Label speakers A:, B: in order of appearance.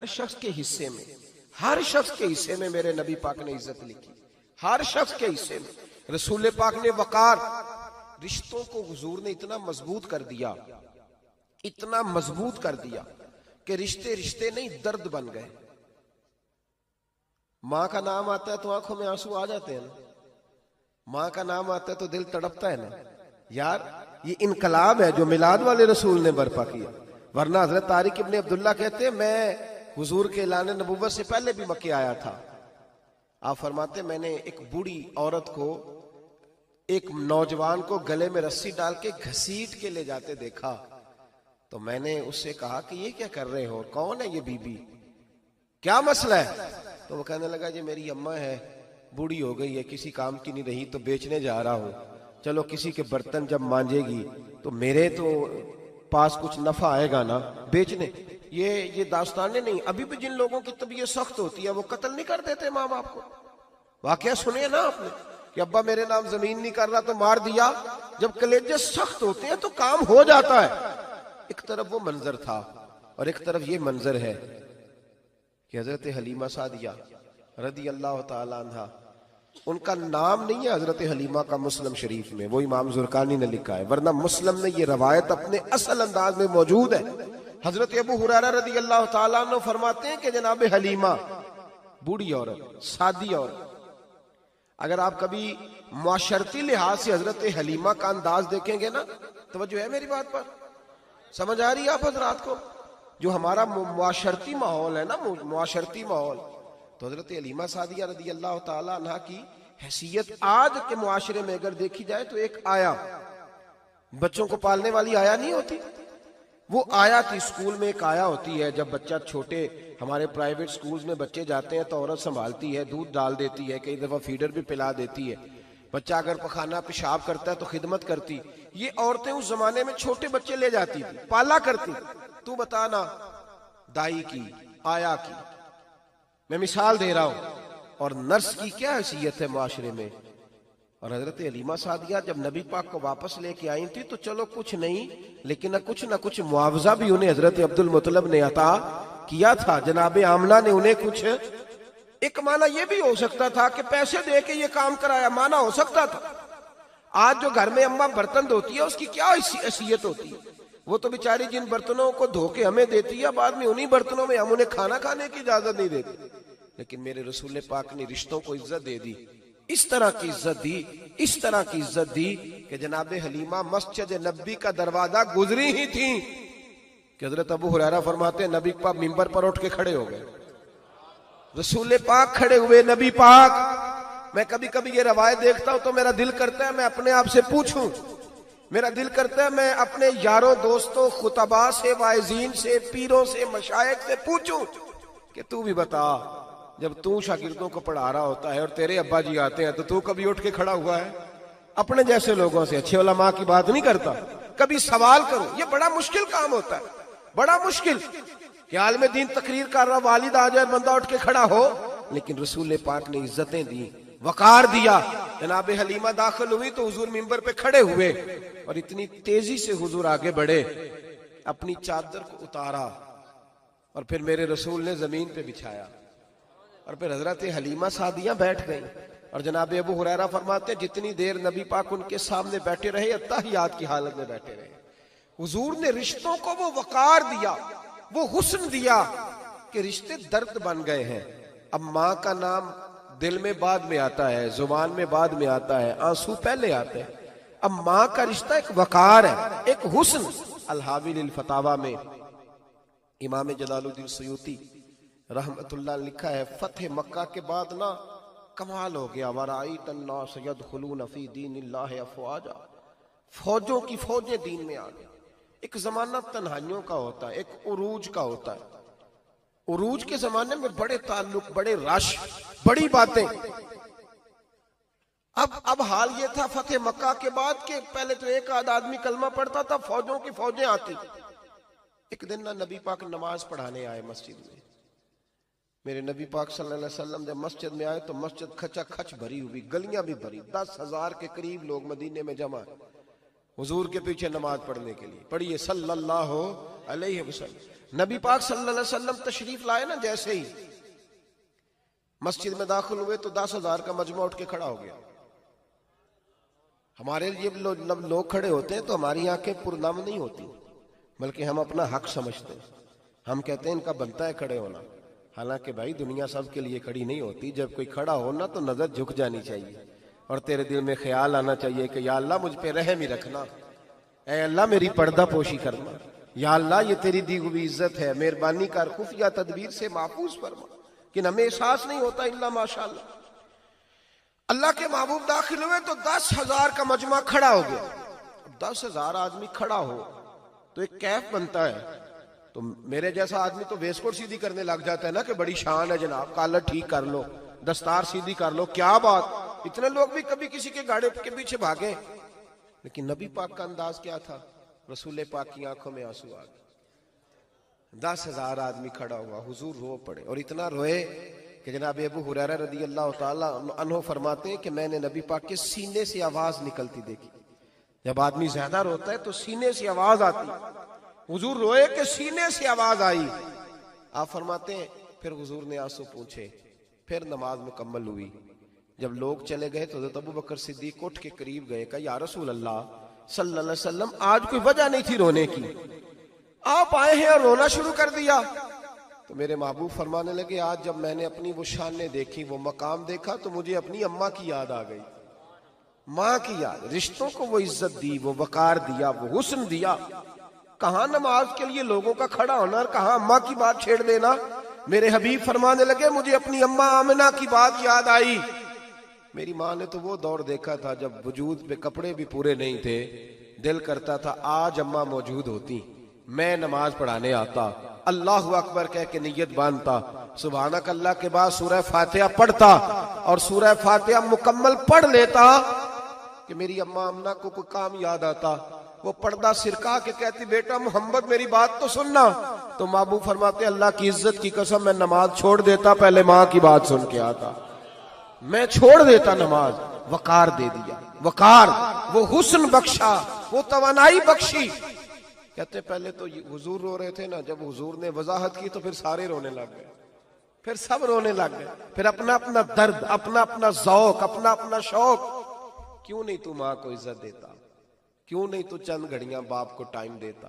A: शख्स के हिस्से में, हर शख्स के हिस्से में मेरे नबी पाक ने इज्जत लिखी। हर शख्स के हिस्से में रसूल पाक ने वकार, रिश्तों को हुजूर ने इतना मजबूत कर दिया, इतना मजबूत कर दिया कि रिश्ते रिश्ते नहीं दर्द बन गए। मां का नाम आता है तो आंखों में आंसू आ जाते हैं ना, मां का नाम आता है तो दिल तड़पता है ना। यार ये इनकलाब है जो मिलाद वाले रसूल ने बर्पा किया। वरना हजरत तारिक इब्ने अब्दुल्ला कहते हैं मैं हुजूर के ऐलान नबुव्वत से पहले भी मक्के आया था। आप फरमाते मैंने एक बूढ़ी औरत को, एक नौजवान को गले में रस्सी डाल के घसीट के ले जाते देखा, तो मैंने उससे कहा कि ये क्या कर रहे हो, कौन है ये बीबी, क्या मसला है? तो वो कहने लगा जी मेरी अम्मा है, बूढ़ी हो गई है, किसी काम की नहीं रही, तो बेचने जा रहा हूं। चलो किसी के बर्तन जब मांजेगी तो मेरे तो पास कुछ नफा आएगा ना बेचने। ये दास्तानें नहीं। अभी भी जिन लोगों की तबीयत सख्त होती है वो कत्ल नहीं कर देते माँ बाप को। वाकया सुनिए ना आपने कि अब्बा मेरे नाम जमीन नहीं कर रहा तो मार दिया। जब कलेजे सख्त होते हैं तो काम हो जाता है। एक तरफ वो मंजर था और एक तरफ ये मंजर है कि हजरत हलीमा सादिया रदी अल्लाह ताला अन्हा, उनका नाम नहीं है हजरत हलीमा का मुस्लिम शरीफ में, वो इमाम जुरकानी ने लिखा है, वरना मुस्लिम में ये रवायत अपने असल अंदाज में मौजूद है। हजरत अबू हुरैरा रदी अल्लाह ताला अन्हु फरमाते हैं कि जनाब हलीमा बूढ़ी औरत, सादी औरत। अगर आप कभी मुआशरती लिहाज से हजरत हलीमा का अंदाज देखेंगे ना, तवज्जो है मेरी बात पर, समझ आ रही है आप हजरात को? जो हमारा मुआशरती माहौल है ना, मुआशरती माहौल, तो हजरत हलीमा सादिया रदी अल्लाह ताला अन्हा की हैसियत आज के मुआशरे में अगर देखी जाए तो एक आया, बच्चों को पालने वाली आया नहीं होती, वो आया थी। स्कूल में एक आया होती है, जब बच्चा छोटे हमारे प्राइवेट स्कूल्स में बच्चे जाते हैं तो औरत संभालती है, दूध डाल देती है, कई दफा फीडर भी पिला देती है। बच्चा अगर पखाना पेशाब करता है तो खिदमत करती। ये औरतें उस जमाने में छोटे बच्चे ले जाती थी, पाला करती। तू बताना दाई की, आया की, मैं मिसाल दे रहा हूं। और नर्स की क्या हैसियत है माशरे में। और हजरत हलीमा सादिया जब नबी पाक को वापस लेके आई थी तो चलो कुछ नहीं, लेकिन ना कुछ मुआवजा भी उन्हें हजरत अब्दुल मुत्तलिब ने अता किया था। जनाब आमना ने उन्हें कुछ, एक माना यह भी हो सकता था कि पैसे दे के ये काम कराया, माना हो सकता था। आज जो घर में अम्मा बर्तन धोती है उसकी क्या हैसियत होती है? वो तो बेचारी जिन बर्तनों को धो के हमें देती है, बाद में उन्हीं बर्तनों में हम उन्हें खाना खाने की इजाजत नहीं देते। लेकिन मेरे रसूल पाक ने रिश्तों को इज्जत दे दी, इस तरह की इज्जत दी, इस तरह की इज्जत दी कि जनाब हलीमा मस्जिद नबी का दरवाजा गुजरी ही थी कि हजरत अबू हुरैरा फरमाते हैं नबी पाक मिंबर पर उठ के खड़े हो गए। रसूल पाक खड़े हुए, नबी पाक। मैं कभी कभी ये रवायत देखता हूं तो मेरा दिल करता है मैं अपने आप से पूछूं, मेरा दिल करता है मैं अपने यारों दोस्तों खुतबा से, वाइजीन से, पीरों से, मशाइख से पूछूं कि तू भी बता, जब तू शागिर्दों को पढ़ा रहा होता है और तेरे अब्बा जी आते हैं तो तू कभी उठ के खड़ा हुआ है? अपने जैसे लोगों से, अच्छे उलमा की बात नहीं करता, कभी सवाल करो। ये बड़ा मुश्किल काम होता है, बड़ा मुश्किल कि आलिम दीन तकरीर कर रहा, वालिद आ जाए, बंदा उठ के खड़ा हो। लेकिन रसूल पाक ने इज्जतें दी, वकार दिया। जनाब हलीमा दाखिल हुई तो हुजूर मिंबर पे खड़े हुए और इतनी तेजी से हुजूर आगे बढ़े, अपनी चादर को उतारा और फिर मेरे रसूल ने जमीन पे बिछाया और फिर हजरत हलीमा सादिया बैठ गई। और जनाब अबू हुरैरा फरमाते जितनी देर नबी पाक उनके सामने बैठे रहे, अत्तहियात की हालत में बैठे रहे। हुजूर ने रिश्तों को वो वकार दिया, वो हुस्न दिया कि रिश्ते दर्द बन गए हैं। अब माँ का नाम दिल में बाद में आता है, जुबान में बाद में आता है, आंसू पहले आते हैं। अब माँ का रिश्ता एक वकार है, एक हुस्न। अल-हावी लिल फतावा में इमाम जलालुद्दीन सयूती रहमतुल्लाह लिखा है, फतेह मक्का के बाद ना कमाल हो गया, वराईत अन्नास यदखुलून फी दीनिल्लाहि अफवाजा, फौजों की फौजें दीन में आ गई। एक जमाना तन्हाइयों का होता है, एक उरूज का होता है। उरूज के जमाने में बड़े ताल्लुक, बड़े रश, बड़ी बातें। अब हाल ये था फतेह मक्का के बाद के पहले तो एक आध आदमी कलमा पढ़ता था, फौजों की फौजें आती। एक दिन ना नबी पाक नमाज पढ़ाने आए मस्जिद में। मेरे नबी पाक सल्लल्लाहु अलैहि वसल्लम जब मस्जिद में आए तो मस्जिद खचा खच भरी हुई, गलियां भी भरी, 10,000 के करीब लोग मदीने में जमा। हुजूर के पीछे नमाज पढ़ने के लिए। पढ़िए सल्लल्लाहु अलैहि वसल्लम। नबी पाक सल्लल्लाहु अलैहि वसल्लम तशरीफ लाए ना, जैसे ही मस्जिद में दाखिल हुए तो 10,000 का मजमा उठ के खड़ा हो गया। हमारे लिए लोग खड़े होते हैं तो हमारी आंखें पुरनम नहीं होती, बल्कि हम अपना हक समझते हैं। हम कहते हैं इनका बनता है खड़े होना। हालांकि भाई दुनिया सब के लिए खड़ी नहीं होती। जब कोई खड़ा हो ना तो नजर झुक जानी चाहिए और तेरे दिल में ख्याल आना चाहिए कि या अल्लाह मुझ पे रहम ही रखना, ऐ अल्लाह मेरी पर्दा पोशी करना, या अल्लाह ये तेरी दी हुई इज्जत है, मेहरबानी कर, खुफिया तदबीर से महफूज फरमा। कि हमें एहसास नहीं होता इल्ला माशाअल्लाह। अल्लाह के महबूब दाखिल हुए तो 10,000 का मजमा खड़ा हो गया। 10,000 आदमी खड़ा हो तो एक कैफ बनता है। तो मेरे जैसा आदमी तो वेस्टकोट सीधी करने लग जाता है ना कि बड़ी शान है जनाब, कॉलर ठीक कर लो, दस्तार सीधी कर लो, क्या बात। इतने लोग भी कभी किसी के गाड़े के पीछे भागे, लेकिन नबी पाक का अंदाज क्या था? रसूल पाक की आंखों में आंसू आ गए। 10,000 आदमी खड़ा हुआ, हुजूर रो पड़े और इतना रोए कि जनाब अबू हुरैरा रदी अल्लाह ताला अन्हु फरमाते हैं कि मैंने नबी पाक के सीने से आवाज निकलती देखी। जब आदमी ज्यादा रोता है तो सीने से आवाज आती। हुजूर रोए कि सीने से आवाज आई। आप फरमाते हैं फिर हुजूर ने आंसू पूछे, फिर नमाज मुकम्मल हुई। जब लोग चले गए तो हज़रत अबू बकर सिद्दीक उठ के करीब गए, कहा या रसूल अल्लाह सल्लल्लाहु अलैहि वसल्लम, आज कोई वजह नहीं थी रोने की, आप आए हैं और रोना शुरू कर दिया। तो मेरे महबूब फरमाने लगे, आज जब मैंने अपनी वो शानें देखी, वो मकाम देखा, तो मुझे अपनी अम्मा की याद आ गई। माँ की याद, रिश्तों को वो इज्जत दी, वो वकार दिया, वो हुस्न दिया। कहाँ नमाज के लिए लोगों का खड़ा होना और कहाँ अम्मा की बात छेड़ देना। मेरे हबीब फरमाने लगे, मुझे अपनी अम्मा आमिना की बात याद आई। मेरी माँ ने तो वो दौर देखा था जब वजूद पे कपड़े भी पूरे नहीं थे, दिल करता था आज अम्मा मौजूद होती, मैं नमाज पढ़ाने आता, अल्लाह अकबर कह के नियत बांधता, सुभानक अल्लाह के बाद सूरह फातिहा पढ़ता और सूरह फातिहा मुकम्मल पढ़ लेता कि मेरी अम्मा अम्ना को कोई काम याद आता। वो पर्दा सिरका के कहती, बेटा मोहम्मद मेरी बात तो सुनना। तो महबूब फरमाते, अल्लाह की इज्जत की कसम मैं नमाज छोड़ देता, पहले माँ की बात सुन के आता। मैं छोड़ देता नमाज। वकार दे दिया, वकार, वो हुस्न बख्शा, वो तवानाई बख्शी। कहते पहले तो हुजूर रो रहे थे ना, जब हुजूर ने वजाहत की तो फिर सारे रोने लग गए, फिर सब रोने लग गए। फिर अपना अपना दर्द, अपना अपना ज़ौक, अपना अपना शौक। क्यों नहीं तू माँ को इज्जत देता? क्यों नहीं तू चंद घड़ियां बाप को टाइम देता?